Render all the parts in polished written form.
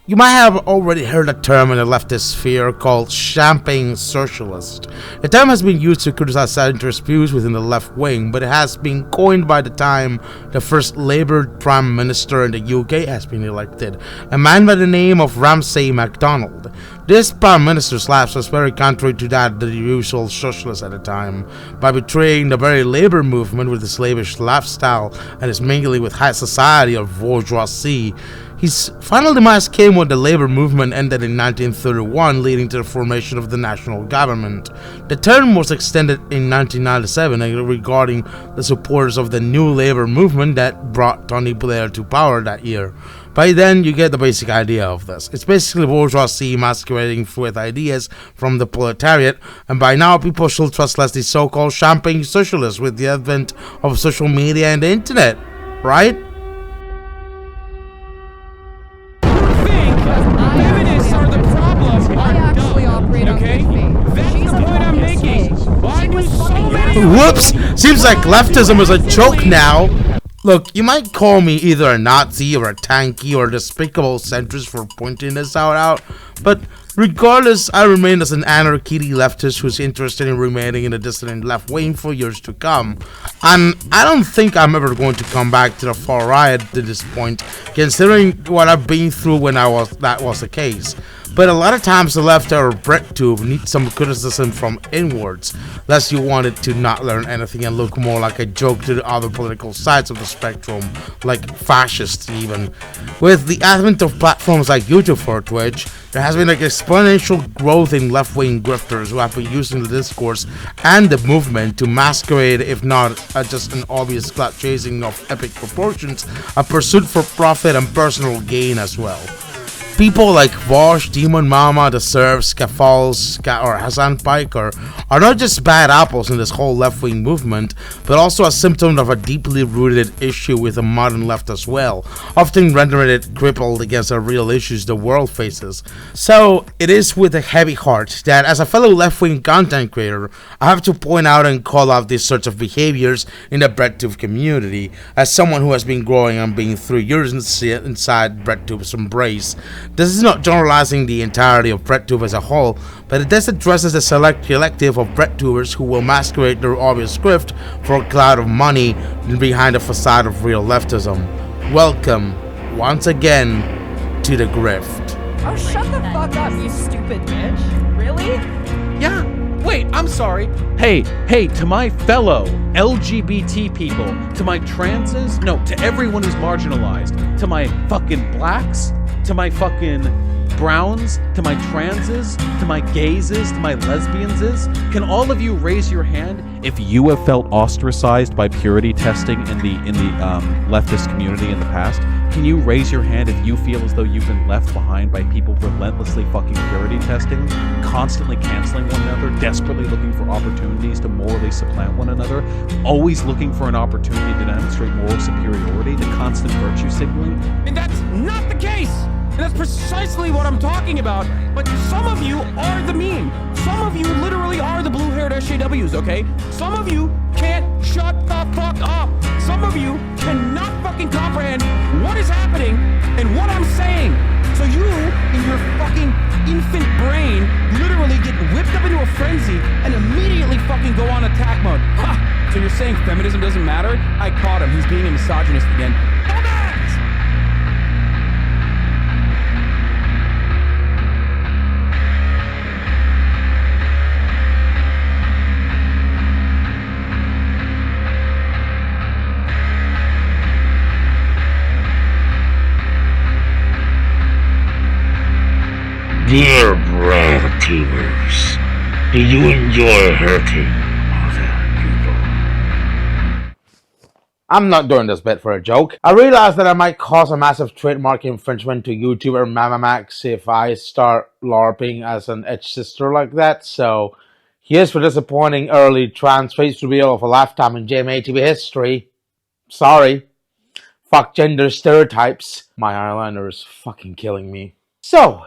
You might have already heard a term in the leftist sphere called champagne socialist. The term has been used to criticize centrist views within the left wing, but it has been coined by the time the first Labour Prime Minister in the UK has been elected, a man by the name of Ramsay MacDonald. This Prime Minister's lapse was very contrary to that of the usual socialists at the time, by betraying the very Labour movement with his slavish lifestyle and his mingling with high society or bourgeoisie. His final demise came when the Labour movement ended in 1931, leading to the formation of the national government. The term was extended in 1997 regarding the supporters of the new Labour movement that brought Tony Blair to power that year. By then, you get the basic idea of this. It's basically bourgeoisie masquerading with ideas from the proletariat, and by now people should trust less the so-called champagne socialists with the advent of social media and the internet, right? Feminists are the problem. Okay? That's the point I'm making. Why do so many... Whoops! Seems like leftism is a joke now. Look, you might call me either a Nazi or a tanky or a despicable centrist for pointing this out, but regardless, I remain as an anarchy leftist who's interested in remaining in the dissident left wing for years to come. And I don't think I'm ever going to come back to the far right at this point, considering what I've been through when that was the case. But a lot of times the left or Breadtube need some criticism from inwards, lest you want it to not learn anything and look more like a joke to the other political sides of the spectrum, like fascists even. With the advent of platforms like YouTube or Twitch, there has been like exponential growth in left-wing grifters who have been using the discourse and the movement to masquerade, if not just an obvious clout chasing of epic proportions, a pursuit for profit and personal gain as well. People like Vosh, Demon Mama, The Serfs, Scafalds, or Hassan Piker are not just bad apples in this whole left-wing movement, but also a symptom of a deeply rooted issue with the modern left as well, often rendering it crippled against the real issues the world faces. So it is with a heavy heart that, as a fellow left-wing content creator, I have to point out and call out these sorts of behaviors in the Breadtube community, as someone who has been growing and being 3 years inside Breadtube's embrace. This is not generalizing the entirety of Breadtube as a whole, but it does address the select collective of Breadtubers who will masquerade their obvious grift for a cloud of money behind a facade of real leftism. Welcome, once again, to the Grift. Oh, shut the fuck up, you stupid bitch. Really? Yeah. Wait, I'm sorry. Hey, to my fellow LGBT people, to my transes, no, to everyone who's marginalized, to my fucking blacks, to my fucking browns, to my transes, to my gayses, to my lesbianses, can all of you raise your hand if you have felt ostracized by purity testing in the leftist community in the past? Can you raise your hand if you feel as though you've been left behind by people relentlessly fucking purity testing, constantly canceling one another, desperately looking for opportunities to morally supplant one another, always looking for an opportunity to demonstrate moral superiority, the constant virtue signaling? And that's not the case! And that's precisely what I'm talking about. But some of you are the meme. Some of you literally are the blue-haired SJWs, okay? Some of you can't shut the fuck up. Some of you cannot fucking comprehend what is happening and what I'm saying. So you, in your fucking infant brain, literally get whipped up into a frenzy and immediately fucking go on attack mode. Ha! So you're saying feminism doesn't matter? I caught him. He's being a misogynist again. Dear Breadtubers, do you enjoy hurting other people? I'm not doing this bit for a joke. I realize that I might cause a massive trademark infringement to YouTuber MamaMax if I start LARPing as an edge sister like that, so here's the disappointing early trans face reveal of a lifetime in JMAA TV history. Sorry. Fuck gender stereotypes. My eyeliner is fucking killing me. So,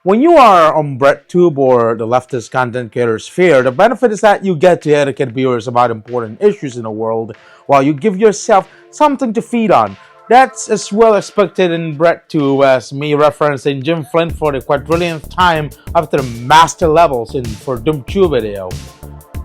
when you are on Breadtube or the leftist content creator sphere, the benefit is that you get to educate viewers about important issues in the world while you give yourself something to feed on. That's as well expected in Breadtube as me referencing Jim Flint for the quadrillionth time after the master levels in for Doomtube video.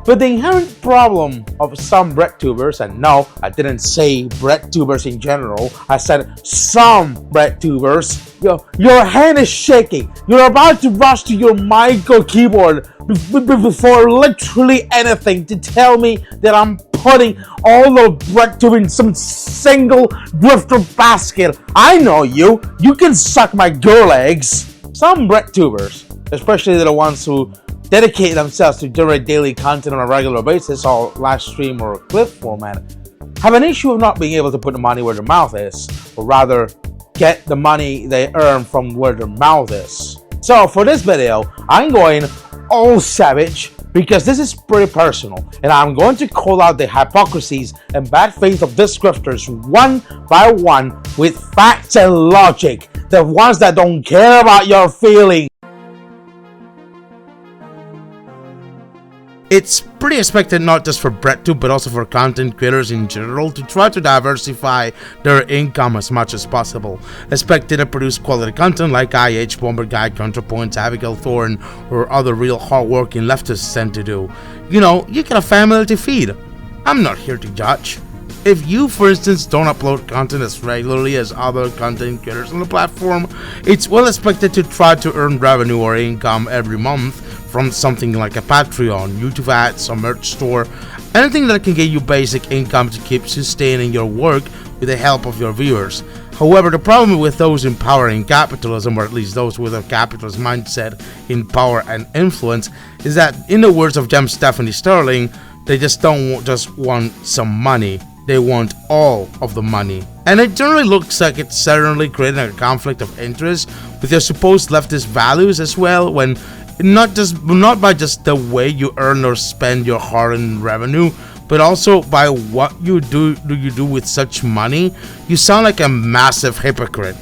But the inherent problem of some Breadtubers, and no, I didn't say Breadtubers in general, I said some Breadtubers, your hand is shaking. You're about to rush to your mic or keyboard before literally anything to tell me that I'm putting all the Breadtube in some single grifter basket. I know you can suck my girl eggs. Some Breadtubers, especially the ones who dedicate themselves to generate daily content on a regular basis, or live stream or clip format, have an issue of not being able to put the money where their mouth is, or rather, get the money they earn from where their mouth is. So for this video, I'm going all savage because this is pretty personal, and I'm going to call out the hypocrisies and bad faith of these grifters one by one with facts and logic, the ones that don't care about your feelings. It's pretty expected not just for Breadtube but also for content creators in general to try to diversify their income as much as possible, expected to produce quality content like IH, Bomber Guy, Counterpoint, Abigail Thorne, or other real hardworking leftists tend to do. You know, you get a family to feed. I'm not here to judge. If you, for instance, don't upload content as regularly as other content creators on the platform, it's well expected to try to earn revenue or income every month from something like a Patreon, YouTube ads, a merch store, anything that can get you basic income to keep sustaining your work with the help of your viewers. However, the problem with those empowering capitalism, or at least those with a capitalist mindset in power and influence, is that, in the words of Gem Stephanie Sterling, they just don't just want some money, they want all of the money. And it generally looks like it's certainly creating a conflict of interest with your supposed leftist values as well, when not by just the way you earn or spend your hard-earned revenue, but also by what you do with such money. You sound like a massive hypocrite.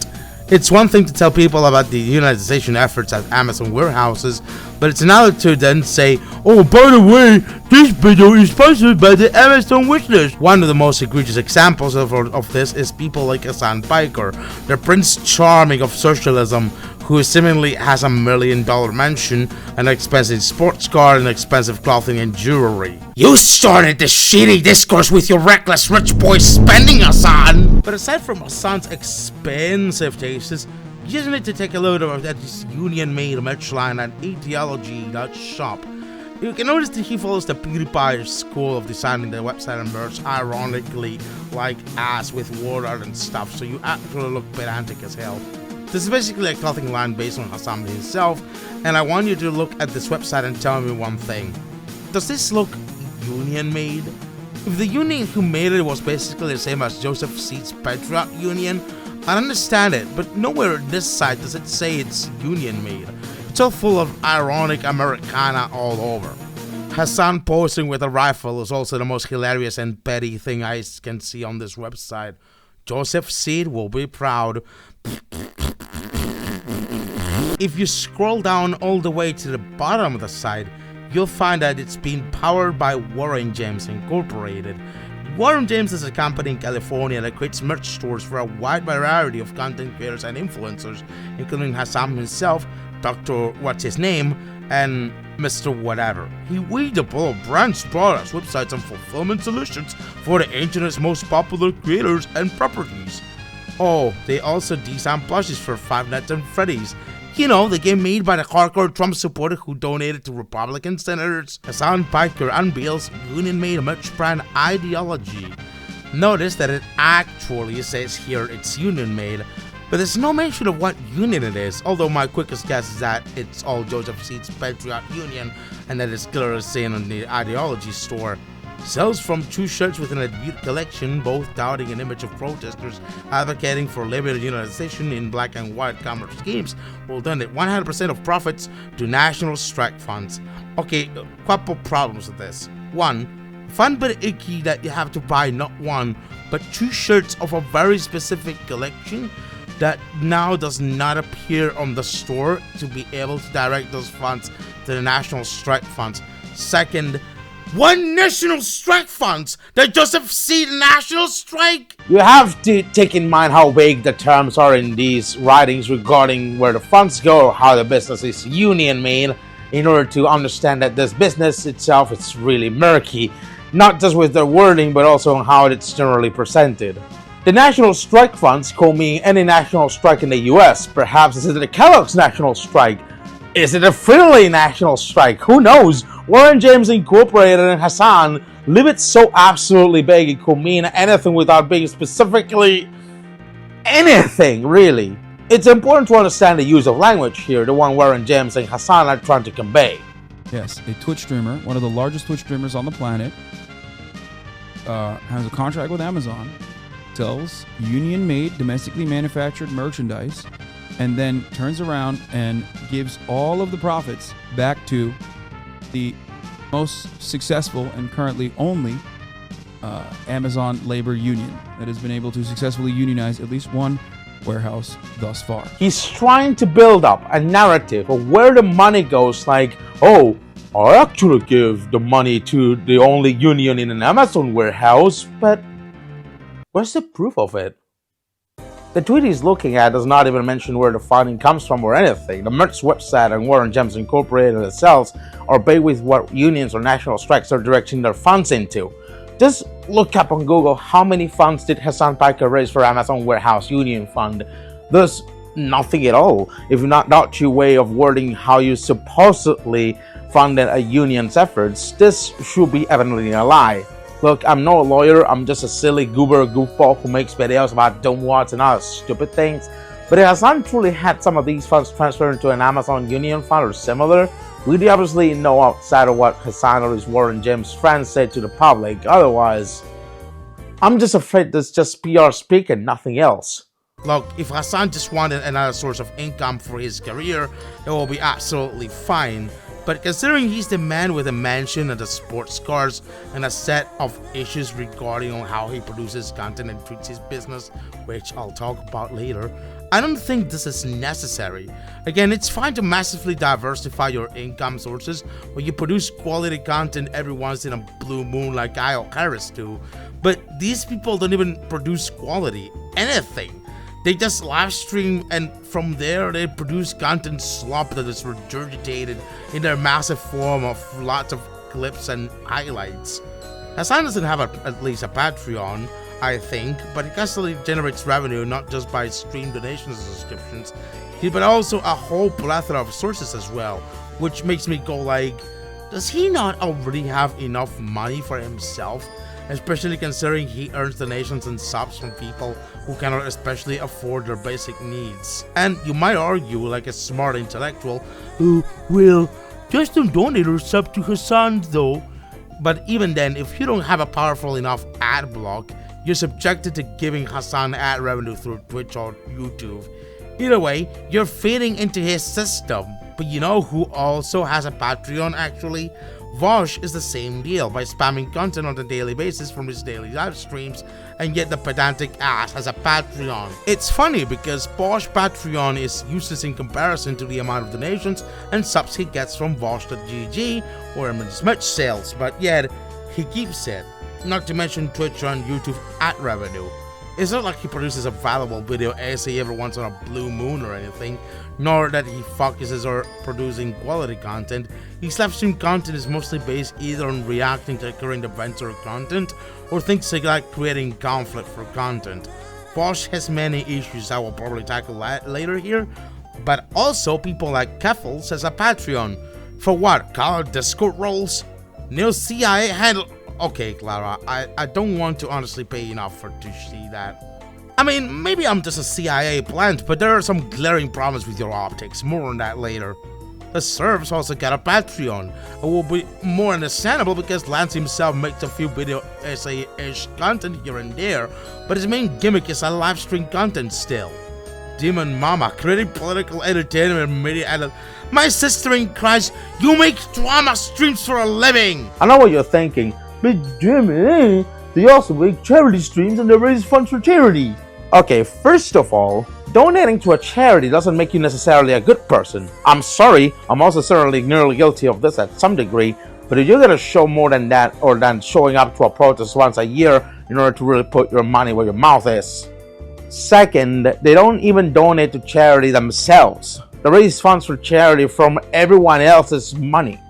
It's one thing to tell people about the unionization efforts at Amazon warehouses, but it's another to then say, oh, by the way, this video is sponsored by the Amazon wishlist. One of the most egregious examples of this is people like Hassan Piker, the Prince Charming of socialism, who seemingly has $1 million mansion, an expensive sports car, and expensive clothing and jewelry. You started the shitty discourse with your reckless rich boy spending, Hassan! But aside from Hassan's expensive tastes, you just need to take a look at this union-made merch line at ideology.shop. You can notice that he follows the PewDiePie school of designing the website and merch ironically like ass with word art and stuff, so you actually look pedantic as hell. This is basically a clothing line based on Hassan himself, and I want you to look at this website and tell me one thing. Does this look union-made? If the union who made it was basically the same as Joseph Seed's Patriot Union, I understand it, but nowhere on this site does it say it's union-made. It's all full of ironic Americana all over. Hassan posing with a rifle is also the most hilarious and petty thing I can see on this website. Joseph Seed will be proud. If you scroll down all the way to the bottom of the site, you'll find that it's being powered by Warren James Incorporated. Warren James is a company in California that creates merch stores for a wide variety of content creators and influencers, including Hassan himself, Dr. What's His Name, and Mr. Whatever. We develop brands, products, websites, and fulfillment solutions for the internet's most popular creators and properties. Oh, they also design plushies for Five Nights at Freddy's. You know, the game made by the hardcore Trump supporter who donated to Republican senators. Hassan Piker unveils union-made merch brand Ideology. Notice that it actually says here it's union-made, but there's no mention of what union it is, although my quickest guess is that it's all Joseph Seed's Patriot Union and that it's clearly seen on the Ideology store. Sells from 2 shirts within a beauty collection, both touting an image of protesters advocating for limited unionization in black and white commerce schemes, will donate 100% of profits to national strike funds. Okay, a couple problems with this. One, fun but icky that you have to buy not 1, but 2 shirts of a very specific collection that now does not appear on the store to be able to direct those funds to the national strike funds. Second, What national strike funds? The Joseph C. National Strike? You have to take in mind how vague the terms are in these writings regarding where the funds go or how the business is union made in order to understand that this business itself is really murky, not just with the wording but also on how it's generally presented. The national strike funds could mean any national strike in the US. Perhaps is it the Kellogg's national strike? Is it a Frito-Lay national strike? Who knows? Warren James Incorporated and Hassan leave it so absolutely vague it could mean anything without being specifically anything, really. It's important to understand the use of language here, the one Warren James and Hassan are trying to convey. Yes, a Twitch streamer, one of the largest Twitch streamers on the planet, has a contract with Amazon, sells union-made, domestically manufactured merchandise, and then turns around and gives all of the profits back to the most successful and currently only Amazon labor union that has been able to successfully unionize at least one warehouse thus far. He's trying to build up a narrative of where the money goes, like, oh, I actually give the money to the only union in an Amazon warehouse, but where's the proof of it? The tweet he's looking at does not even mention where the funding comes from or anything. The merch website and Warren James Incorporated itself are based with what unions or national strikes are directing their funds into. Just look up on Google how many funds did Hassan Piker raise for Amazon Warehouse Union Fund. There's nothing at all, if not your way of wording how you supposedly funded a union's efforts. This should be evidently a lie. Look, I'm no lawyer, I'm just a silly goofball who makes videos about dumb words and other stupid things. But if Hassan truly had some of these funds transferred into an Amazon Union Fund or similar, we'd obviously know outside of what Hassan or his Warren James friends said to the public. Otherwise, I'm just afraid this just PR speak and nothing else. Look, if Hassan just wanted another source of income for his career, it will be absolutely fine. But considering he's the man with a mansion and the sports cars and a set of issues regarding on how he produces content and treats his business, which I'll talk about later, I don't think this is necessary. Again, it's fine to massively diversify your income sources when you produce quality content every once in a blue moon like Kyle Harris do, but these people don't even produce quality anything. They just live stream and from there they produce content slop that is regurgitated in their massive form of lots of clips and highlights. Hassan doesn't have at least a Patreon, I think, but he constantly generates revenue not just by stream donations and subscriptions, but also a whole plethora of sources as well, which makes me go like, does he not already have enough money for himself? Especially considering he earns donations and subs from people who cannot especially afford their basic needs. And you might argue, like a smart intellectual, well, just don't donate or sub to Hassan though. But even then, if you don't have a powerful enough ad block, you're subjected to giving Hassan ad revenue through Twitch or YouTube. Either way, you're feeding into his system. But you know who also has a Patreon actually? Vosh is the same deal by spamming content on a daily basis from his daily live streams, and yet the pedantic ass has a Patreon. It's funny because Vosh's Patreon is useless in comparison to the amount of donations and subs he gets from Vosh.gg or his merch sales, but yet he keeps it. Not to mention Twitch and YouTube ad revenue. It's not like he produces a valuable video essay every once on a blue moon or anything, nor that he focuses on producing quality content. His live stream content is mostly based either on reacting to current events or content, or things like creating conflict for content. Vosh has many issues I will probably tackle later here, but also people like Keffels has a Patreon. For what? Color Discord roles? New CIA handle. Okay, Clara, I don't want to honestly pay enough to see that. I mean, maybe I'm just a CIA plant, but there are some glaring problems with your optics. More on that later. The Serfs also got a Patreon. It will be more understandable because Lance himself makes a few video essay-ish content here and there, but his main gimmick is a live stream content still. Demon Mama, creating political entertainment and media edit. My sister in Christ, you make drama streams for a living! I know what you're thinking, but Jimmy, they also make charity streams and they raise funds for charity. Okay, first of all, donating to a charity doesn't make you necessarily a good person. I'm sorry, I'm also certainly nearly guilty of this at some degree, But if you're gonna show more than that, or than showing up to a protest once a year in order to really put your money where your mouth is. Second, they don't even donate to charity themselves. They raise funds for charity from everyone else's money.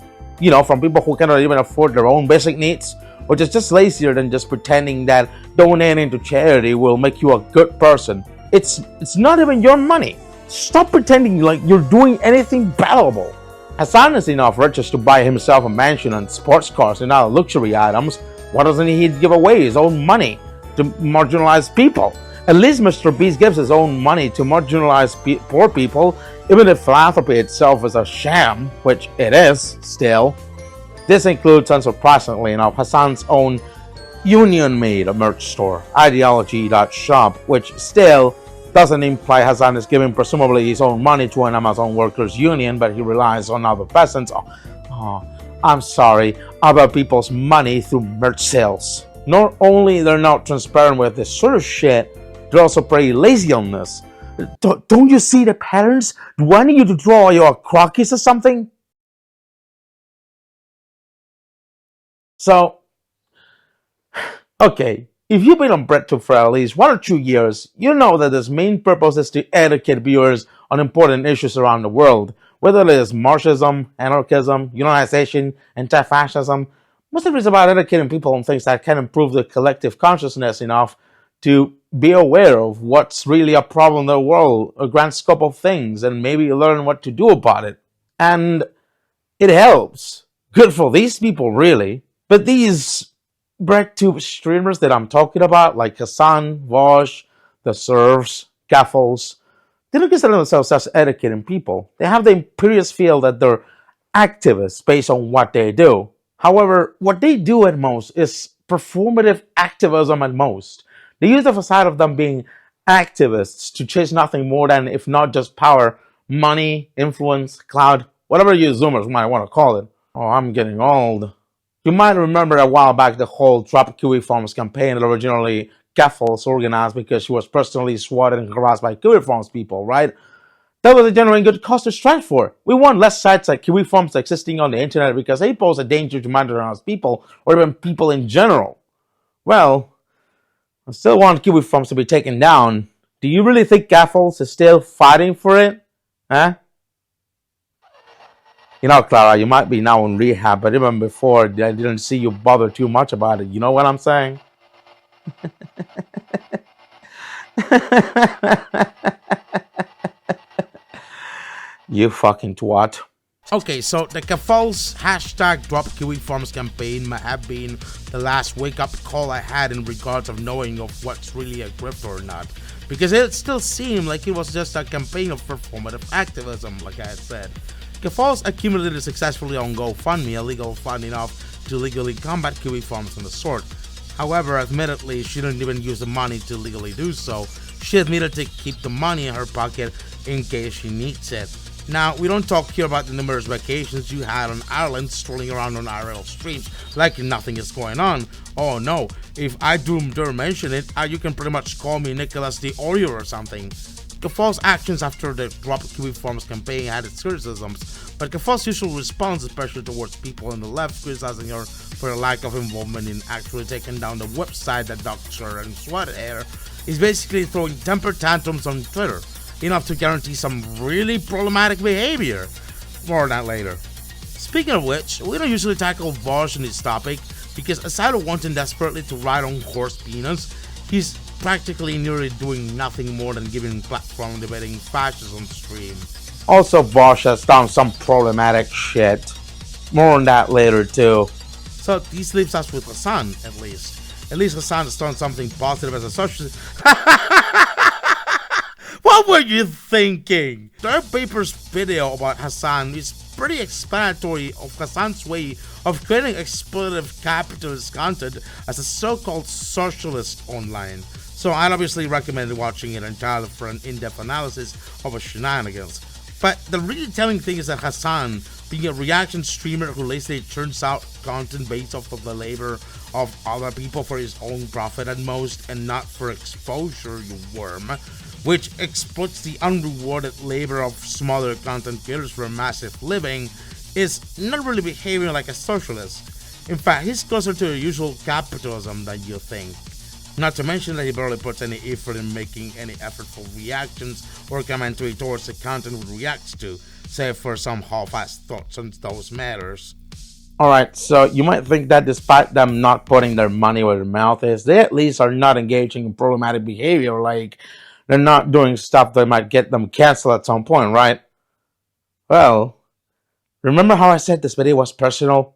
You know, from people who cannot even afford their own basic needs, which is just lazier than just pretending that donating to charity will make you a good person. It's not even your money. Stop pretending like you're doing anything valuable. Hassan is enough riches to buy himself a mansion and sports cars and other luxury items. Why doesn't he give away his own money to marginalized people? At least Mr. Beast gives his own money to marginalized poor people, even if philanthropy itself is a sham, which it is still. This includes, unsurprisingly enough, Hassan's own union-made merch store, ideology.shop, which still doesn't imply Hassan is giving presumably his own money to an Amazon workers union, but he relies on other peasants. I'm sorry, other people's money through merch sales. Not only they're not transparent with this sort of shit, they're also pretty lazy on this. Don't you see the patterns? Do I need you to draw your croquis or something? So, okay, if you've been on Breadtube for at least 1 or 2 years, you know that its main purpose is to educate viewers on important issues around the world, whether it is Marxism, anarchism, unionization, anti-fascism. Most of it is about educating people on things that can improve the collective consciousness enough to be aware of what's really a problem in the world, a grand scope of things, and maybe learn what to do about it. And it helps. Good for these people, really. But these Breadtube streamers that I'm talking about, like Hassan, Vosh, the Serfs, Gaffles, they don't consider themselves as educating people. They have the imperious feel that they're activists based on what they do. However, what they do at most is performative activism at most. They use the facade of them being activists to chase nothing more than, if not just power, money, influence, clout, whatever you Zoomers might want to call it. Oh, I'm getting old. You might remember a while back the whole Drop Kiwi Farms campaign that originally Gaffles organized because she was personally swatted and harassed by Kiwi Farms people, right? That was a genuine good cause to strike for. We want less sites like Kiwi Farms existing on the internet because they pose a danger to marginalized people or even people in general. Well, I still want Kiwi Farms to be taken down. Do you really think Gaffles is still fighting for it? Huh? You know, Clara, you might be now in rehab, but even before, I didn't see you bother too much about it. You know what I'm saying? You fucking twat. Okay, so the Gaffles hashtag Drop Kiwi Farms campaign might have been the last wake-up call I had in regards of knowing of what's really a grift or not. Because it still seemed like it was just a campaign of performative activism, like I had said. Gaffles accumulated successfully on GoFundMe, a legal fund enough to legally combat Kiwi Farms and the sort. However, admittedly, she didn't even use the money to legally do so. She admitted to keep the money in her pocket in case she needs it. Now, we don't talk here about the numerous vacations you had on Ireland, strolling around on IRL streams like nothing is going on. Oh no, if I do dare mention it, you can pretty much call me Nicholas the Oreo or something. Gaffles' actions after the Drop Kiwi Farms campaign had its criticisms, but Gaffles' usual response, especially towards people on the left criticizing her for a lack of involvement in actually taking down the website that doxed her and swatted her, is basically throwing temper tantrums on Twitter, enough to guarantee some really problematic behavior. More on that later. Speaking of which, we don't usually tackle Vosh in this topic, because aside of wanting desperately to ride on horse peanuts, he's practically nearly doing nothing more than giving platform debating fascists on stream. Also, Vosh has done some problematic shit. More on that later too. So this leaves us with Hassan, at least. At least Hassan has done something positive as a socialist. What were you thinking? Third Paper's video about Hassan is pretty explanatory of Hassan's way of creating exploitative capitalist content as a so-called socialist online. So I'd obviously recommend watching it entirely for an in-depth analysis of his shenanigans. But the really telling thing is that Hassan, being a reaction streamer who lately turns out content based off of the labor of other people for his own profit at most and not for exposure, you worm, which exploits the unrewarded labor of smaller content creators for a massive living, is not really behaving like a socialist. In fact, he's closer to the usual capitalism than you think. Not to mention that he barely puts any effort in making any effortful reactions or commentary towards the content he reacts to, save for some half-assed thoughts on those matters. Alright, so you might think that despite them not putting their money where their mouth is, they at least are not engaging in problematic behavior, like they're not doing stuff that might get them canceled at some point, right? Well, remember how I said this video was personal?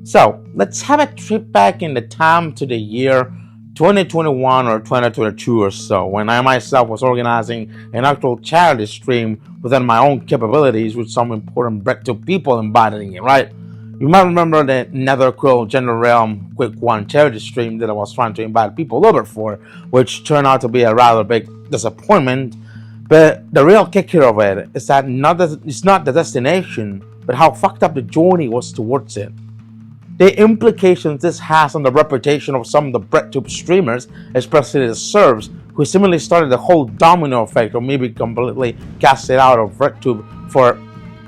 So, let's have a trip back in the time to the year 2021 or 2022 or so, when I myself was organizing an actual charity stream within my own capabilities with some important Breadtube people embodying it, right? You might remember the Nether Quill General Realm Quick One charity stream that I was trying to invite people over for, which turned out to be a rather big disappointment. But the real kicker of it is that it's not the destination, but how fucked up the journey was towards it. The implications this has on the reputation of some of the Breadtube streamers, especially the servs, who similarly started the whole domino effect of maybe completely casted out of Breadtube for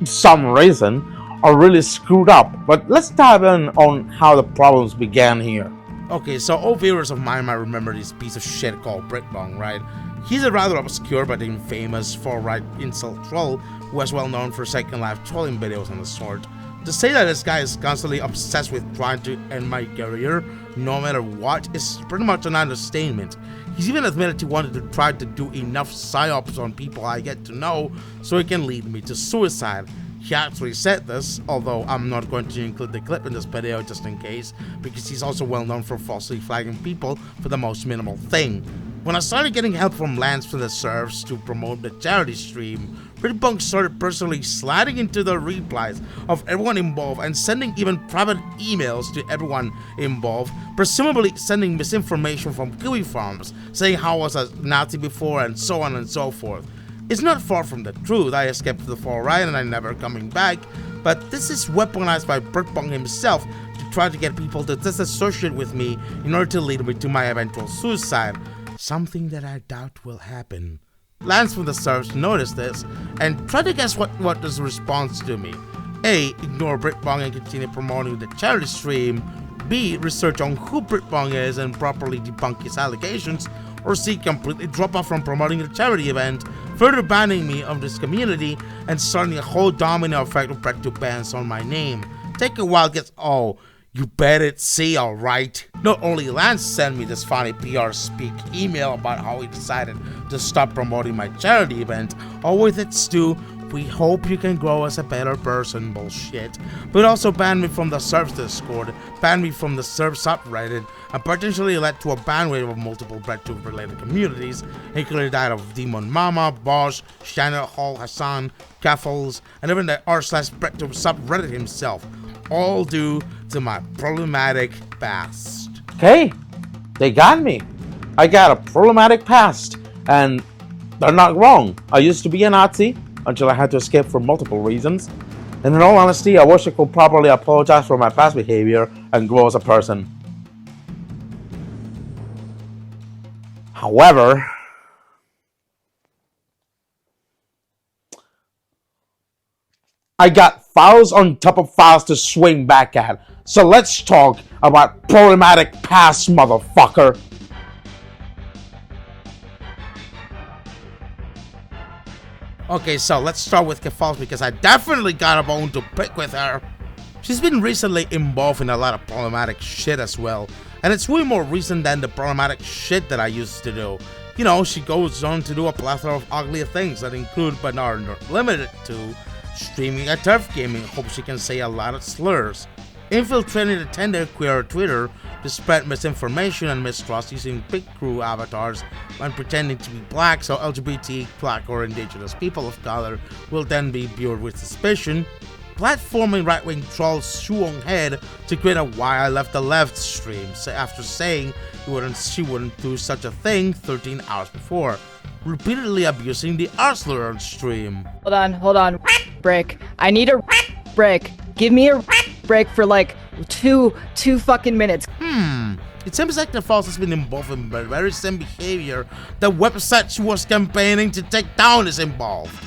some reason, are really screwed up. But let's dive in on how the problems began here. Okay, so all viewers of mine might remember this piece of shit called Brickbong, right? He's a rather obscure but infamous far-right incel troll who is well known for second life trolling videos and the sort. To say that this guy is constantly obsessed with trying to end my career, no matter what, is pretty much an understatement. He's even admitted he wanted to try to do enough psyops on people I get to know so it can lead me to suicide. He actually said this, although I'm not going to include the clip in this video just in case, because he's also well known for falsely flagging people for the most minimal thing. When I started getting help from Lance from the servers to promote the charity stream, Breadtube started personally sliding into the replies of everyone involved and sending even private emails to everyone involved, presumably sending misinformation from kiwi farms, saying how I was a Nazi before and so on and so forth. It's not far from the truth. I escaped to the far right and I'm never coming back, but this is weaponized by Breadtube himself to try to get people to disassociate with me in order to lead me to my eventual suicide, something that I doubt will happen. Lance from the servers noticed this and tried to guess what was the response to me. A. Ignore Breadtube and continue promoting the charity stream. B. Research on who Breadtube is and properly debunk his allegations. Or C. Completely drop off from promoting the charity event, further banning me of this community and starting a whole domino effect of Breadtube bans on my name. Take a wild guess. Oh, you bet it's C, alright. Not only Lance sent me this funny PR speak email about how he decided to stop promoting my charity event, all with its due, we hope you can grow as a better person bullshit, but also banned me from the servs Discord, banned me from the servs subreddit, and potentially led to a ban wave of multiple Breadtube related communities, including that of Demon Mama, Bosch, Shannon Hall, Hassan, Kaffles, and even the r/Breadtube subreddit himself, all due to my problematic past. Okay, they got me. I got a problematic past, and they're not wrong. I used to be a Nazi until I had to escape for multiple reasons, and in all honesty, I wish I could properly apologize for my past behavior and grow as a person. However, I got files on top of files to swing back at, so let's talk about problematic past, motherfucker. Okay, so let's start with Kaffles because I definitely got a bone to pick with her. She's been recently involved in a lot of problematic shit as well, and it's way more recent than the problematic shit that I used to do. You know, she goes on to do a plethora of ugly things that include but are not limited to streaming at turf gaming. Hope she can say a lot of slurs, infiltrating the tender queer Twitter to spread misinformation and mistrust using pig crew avatars when pretending to be black, so LGBT, black, or indigenous people of color will then be viewed with suspicion, platforming right-wing troll Shuong Head to create a Why I Left the Left stream after saying she wouldn't do such a thing 13 hours before, repeatedly abusing the R-slur on stream. Hold on. Break. I need a break. Give me a break for like two fucking minutes. It seems like the Falls has been involved in the very same behavior the website she was campaigning to take down is involved.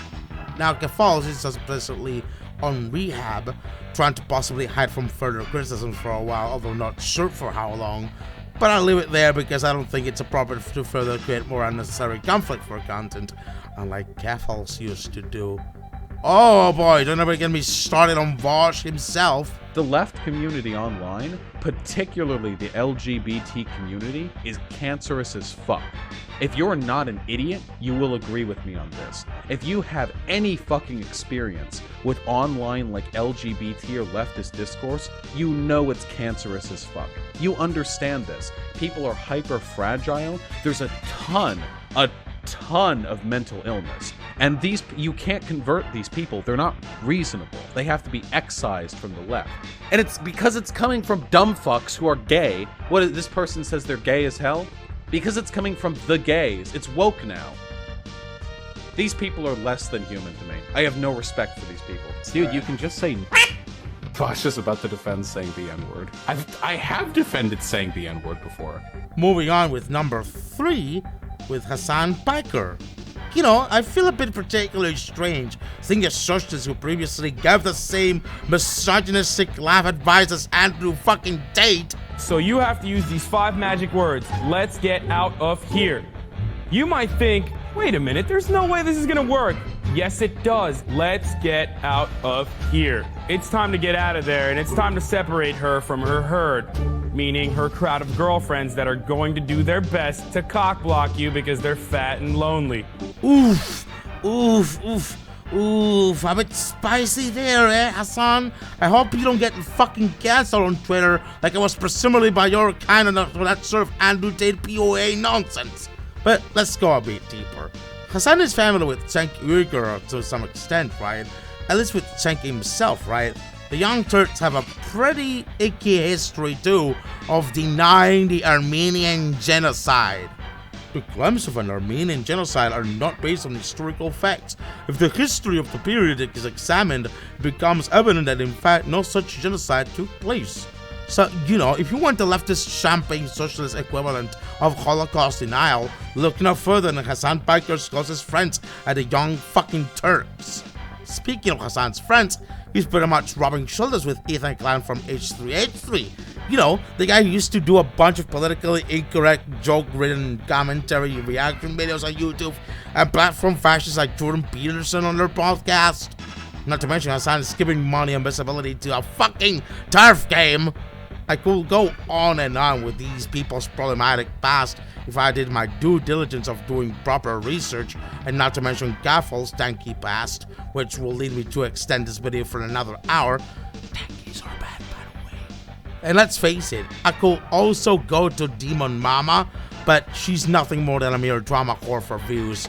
Now, the Falls is explicitly on rehab, trying to possibly hide from further criticism for a while, although not sure for how long. But I'll leave it there because I don't think it's appropriate to further create more unnecessary conflict for content, unlike Gaffles used to do. Oh boy, don't ever get me started on Vosh himself. The left community online, particularly the LGBT community, is cancerous as fuck. If you're not an idiot, you will agree with me on this. If you have any fucking experience with online like LGBT or leftist discourse, you know it's cancerous as fuck. You understand this. People are hyper fragile. There's a ton of mental illness. And you can't convert these people. They're not reasonable. They have to be excised from the left. And it's because it's coming from dumb fucks who are gay. This person says they're gay as hell? Because it's coming from the gays. It's woke now. These people are less than human to me. I have no respect for these people. Dude, you can just say... Vosh is about to defend saying the N-word. I have defended saying the N-word before. Moving on with number 3, with Hassan Piker. You know, I feel a bit particularly strange seeing a socialist who previously gave the same misogynistic laugh advice as Andrew fucking Tate. So you have to use these 5 magic words. Let's get out of here. You might think, wait a minute, there's no way this is gonna work. Yes, it does. Let's get out of here. It's time to get out of there, and it's time to separate her from her herd, meaning her crowd of girlfriends that are going to do their best to cockblock you because they're fat and lonely. Oof, oof, oof, oof. A bit spicy there, eh, Hassan? I hope you don't get fucking canceled on Twitter like I was presumably by your kind enough for that sort of Andrew Tate POA nonsense. But let's go a bit deeper. Hassan is family with Cenk Uygur to some extent, right? At least with Cenk himself, right? The Young Turks have a pretty icky history too of denying the Armenian genocide. The claims of an Armenian genocide are not based on historical facts. If the history of the period is examined, it becomes evident that in fact no such genocide took place. So, you know, if you want the leftist champagne socialist equivalent of Holocaust denial, look no further than Hassan Piker's closest friends at the Young fucking Turks. Speaking of Hassan's friends, he's pretty much rubbing shoulders with Ethan Klein from H3H3. You know, the guy who used to do a bunch of politically incorrect, joke-ridden commentary reaction videos on YouTube and platform fascists like Jordan Peterson on their podcast. Not to mention Hassan is giving money and visibility to a fucking turf game. I could go on and on with these people's problematic past if I did my due diligence of doing proper research, and not to mention Gaffel's tanky past, which will lead me to extend this video for another hour. Tankies are bad, by the way. And let's face it, I could also go to Demon Mama, but she's nothing more than a mere drama whore for views.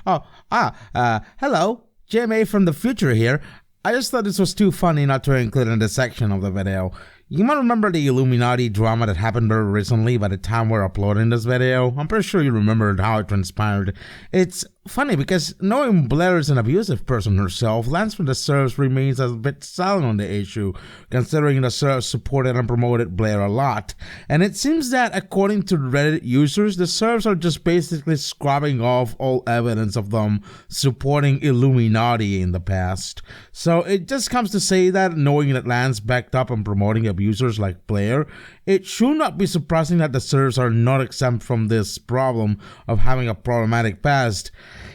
Hello, JMAA from the future here. I just thought this was too funny not to include in this section of the video. You might remember the Illuminati drama that happened very recently by the time we're uploading this video. I'm pretty sure you remembered how it transpired. It's funny because knowing Blair is an abusive person herself, Lance from the Serfs remains a bit silent on the issue, considering the Serfs supported and promoted Blair a lot. And it seems that according to Reddit users, the Serfs are just basically scrubbing off all evidence of them supporting Illuminati in the past. So it just comes to say that knowing that Lance backed up and promoting abusers like Blair, it should not be surprising that the Serfs are not exempt from this problem of having a problematic past.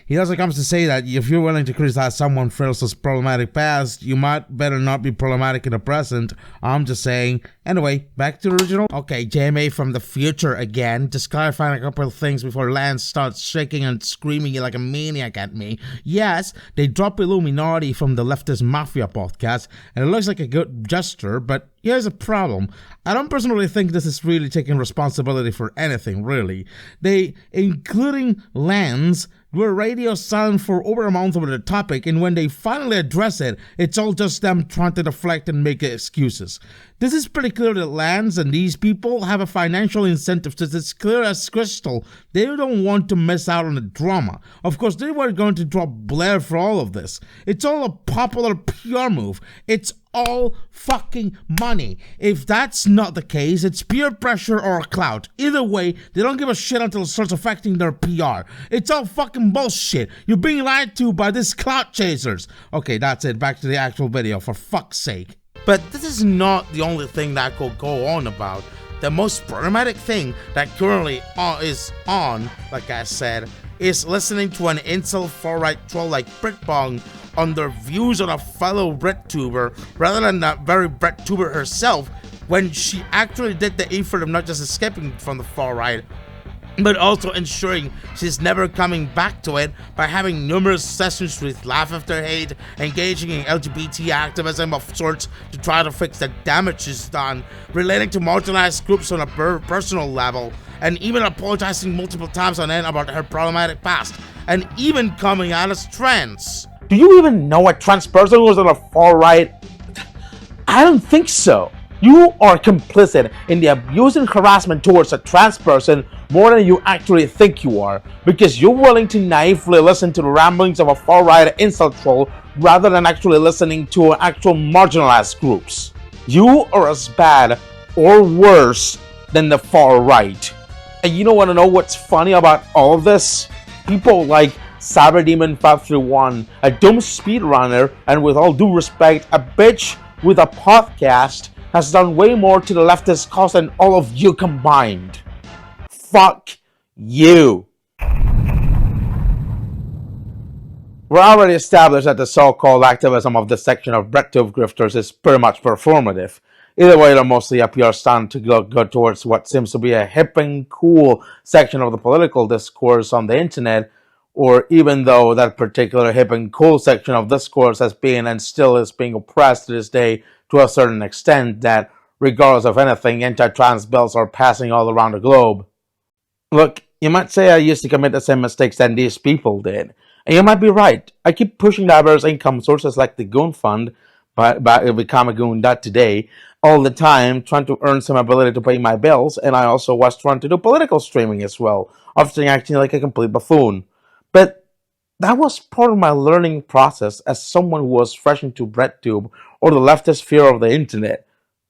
He also comes to say that if you're willing to criticize someone for else's problematic past, you might better not be problematic in the present. I'm just saying. Anyway, back to the original. Okay, JMAA from the future again. Just clarifying a couple of things before Lance starts shaking and screaming like a maniac at me. Yes, they dropped Illuminati from the Leftist Mafia podcast, and it looks like a good gesture, but here's a problem. I don't personally think this is really taking responsibility for anything, really. They, including Lance, were radio silent for over a month over the topic, and when they finally address it, it's all just them trying to deflect and make excuses. This is pretty clear that Lance and these people have a financial incentive, since it's clear as crystal. They don't want to miss out on the drama. Of course, they were going to drop Blair for all of this. It's all a popular PR move. It's all fucking money. If that's not the case, it's peer pressure or clout. Either way, they don't give a shit until it starts affecting their PR. It's all fucking bullshit. You're being lied to by these clout chasers. Okay, that's it. Back to the actual video, for fuck's sake. But this is not the only thing that could go on about. The most problematic thing that currently is on, like I said, is listening to an incel far-right troll like Britbong on their views on a fellow Breadtuber rather than that very Breadtuber herself, when she actually did the effort of not just escaping from the far-right, but also ensuring she's never coming back to it by having numerous sessions with Laugh After Hate, engaging in LGBT activism of sorts to try to fix the damage she's done, relating to marginalized groups on a personal level, and even apologizing multiple times on end about her problematic past, and even coming out as trans. Do you even know a trans person who's on the far right? I don't think so. You are complicit in the abuse and harassment towards a trans person more than you actually think you are, because you're willing to naively listen to the ramblings of a far-right incel troll rather than actually listening to actual marginalized groups. You are as bad or worse than the far right. And you don't want to know what's funny about all of this? People like Cyberdemon531, a dumb speedrunner, and with all due respect, a bitch with a podcast, has done way more to the leftist cause than all of you combined. Fuck you. We're already established that the so-called activism of this section of Breadtube grifters is pretty much performative. Either way, they're mostly a PR stunt to go towards what seems to be a hip and cool section of the political discourse on the internet, or even though that particular hip and cool section of discourse has been and still is being oppressed to this day to a certain extent that, regardless of anything, anti-trans bills are passing all around the globe. Look, you might say I used to commit the same mistakes that these people did, and you might be right. I keep pushing diverse income sources like the Goon Fund, but become a goon today, all the time, trying to earn some ability to pay my bills, and I also was trying to do political streaming as well, often acting like a complete buffoon. But that was part of my learning process as someone who was fresh into Breadtube or the leftist sphere of the internet.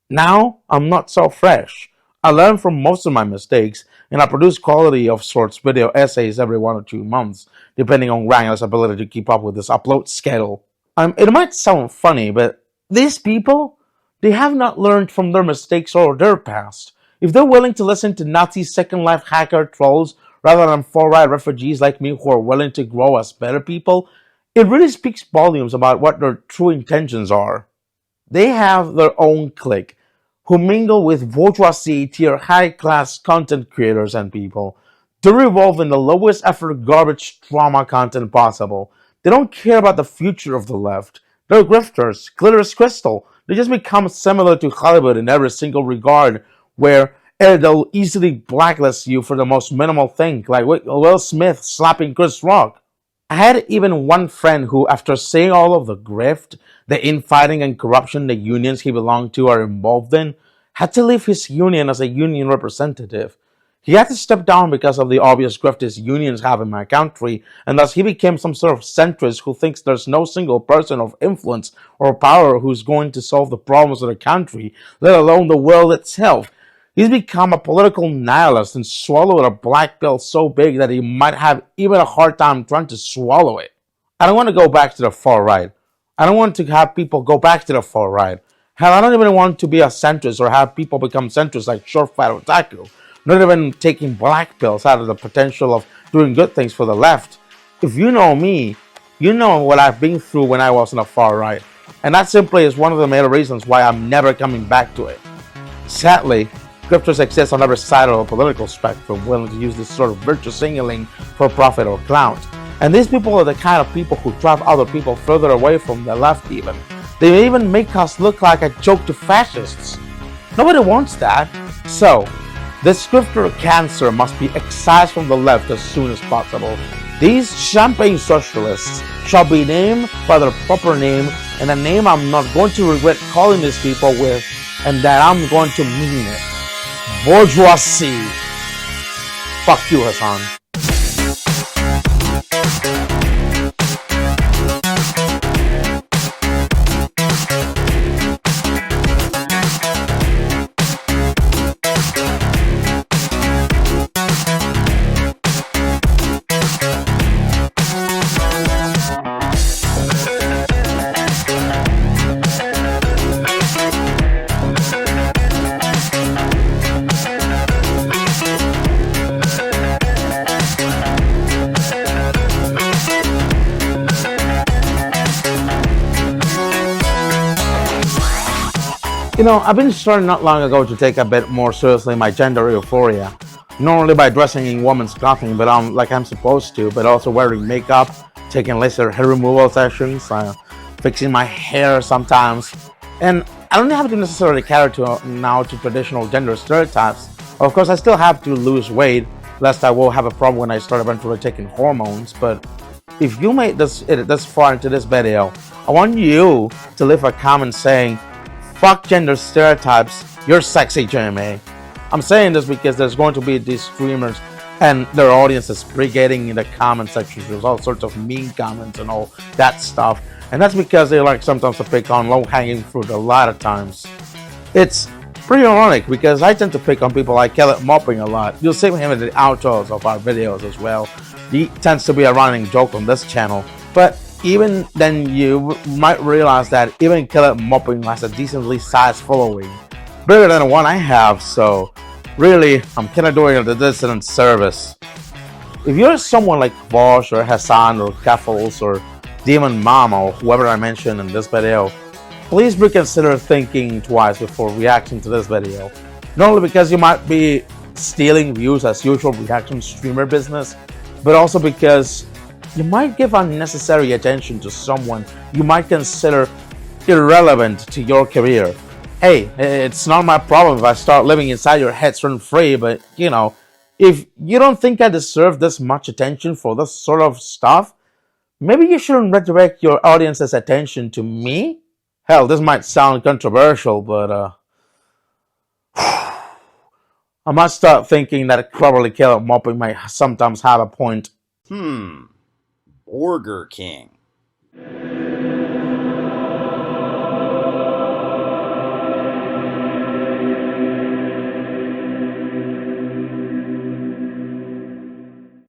Now, I'm not so fresh. I learn from most of my mistakes, and I produce quality of sorts video essays every 1 or 2 months, depending on Wrangler's ability to keep up with this upload schedule. It might sound funny, but these people, they have not learned from their mistakes or their past. If they're willing to listen to Nazi Second Life hacker trolls rather than far-right refugees like me who are willing to grow as better people, it really speaks volumes about what their true intentions are. They have their own clique, who mingle with bourgeoisie tier high-class content creators and people. They revolve in the lowest effort garbage drama content possible. They don't care about the future of the left. They're grifters, glitter as crystal. They just become similar to Hollywood in every single regard, where they'll easily blacklist you for the most minimal thing, like Will Smith slapping Chris Rock. I had even one friend who, after seeing all of the grift, the infighting and corruption the unions he belonged to are involved in, had to leave his union as a union representative. He had to step down because of the obvious grift his unions have in my country, and thus he became some sort of centrist who thinks there's no single person of influence or power who's going to solve the problems of the country, let alone the world itself. He's become a political nihilist and swallowed a black pill so big that he might have even a hard time trying to swallow it. I don't want to go back to the far right. I don't want to have people go back to the far right. Hell, I don't even want to be a centrist or have people become centrists like Short Fat Otaku. Not even taking black pills out of the potential of doing good things for the left. If you know me, you know what I've been through when I was on the far right. And that simply is one of the main reasons why I'm never coming back to it. Sadly, grifters exist on every side of the political spectrum, willing to use this sort of virtue signaling for profit or clout. And these people are the kind of people who drive other people further away from the left even. They even make us look like a joke to fascists. Nobody wants that. So, this grifter cancer must be excised from the left as soon as possible. These champagne socialists shall be named by their proper name, and a name I'm not going to regret calling these people with, and that I'm going to mean it. Bourgeoisie. Fuck you, Hassan. You know, I've been starting not long ago to take a bit more seriously my gender euphoria. Not only by dressing in women's clothing, but like I'm supposed to, but also wearing makeup, taking laser hair removal sessions, fixing my hair sometimes. And I don't have to necessarily cater to traditional gender stereotypes. Of course, I still have to lose weight, lest I will have a problem when I start eventually taking hormones. But if you made it this far into this video, I want you to leave a comment saying, "Fuck gender stereotypes, you're sexy, JMA." I'm saying this because there's going to be these streamers and their audiences brigading in the comment section. There's all sorts of mean comments and all that stuff. And that's because they like sometimes to pick on low-hanging fruit a lot of times. It's pretty ironic because I tend to pick on people like Kelly Mopping a lot. You'll see him in the outros of our videos as well. He tends to be a running joke on this channel. But even then, you might realize that even Kelly Mopping has a decently sized following, bigger than the one I have, so really, I'm kind of doing it a dissident service. If you're someone like Vosh or Hassan or Kaffles or Demon Mama or whoever I mentioned in this video, please reconsider thinking twice before reacting to this video. Not only because you might be stealing views as usual reaction streamer business, but also because you might give unnecessary attention to someone you might consider irrelevant to your career. Hey, it's not my problem if I start living inside your heads rent free, but you know, if you don't think I deserve this much attention for this sort of stuff, maybe you shouldn't redirect your audience's attention to me? Hell, this might sound controversial, but I might start thinking that probably Caleb Mopping might sometimes have a point. Burger King.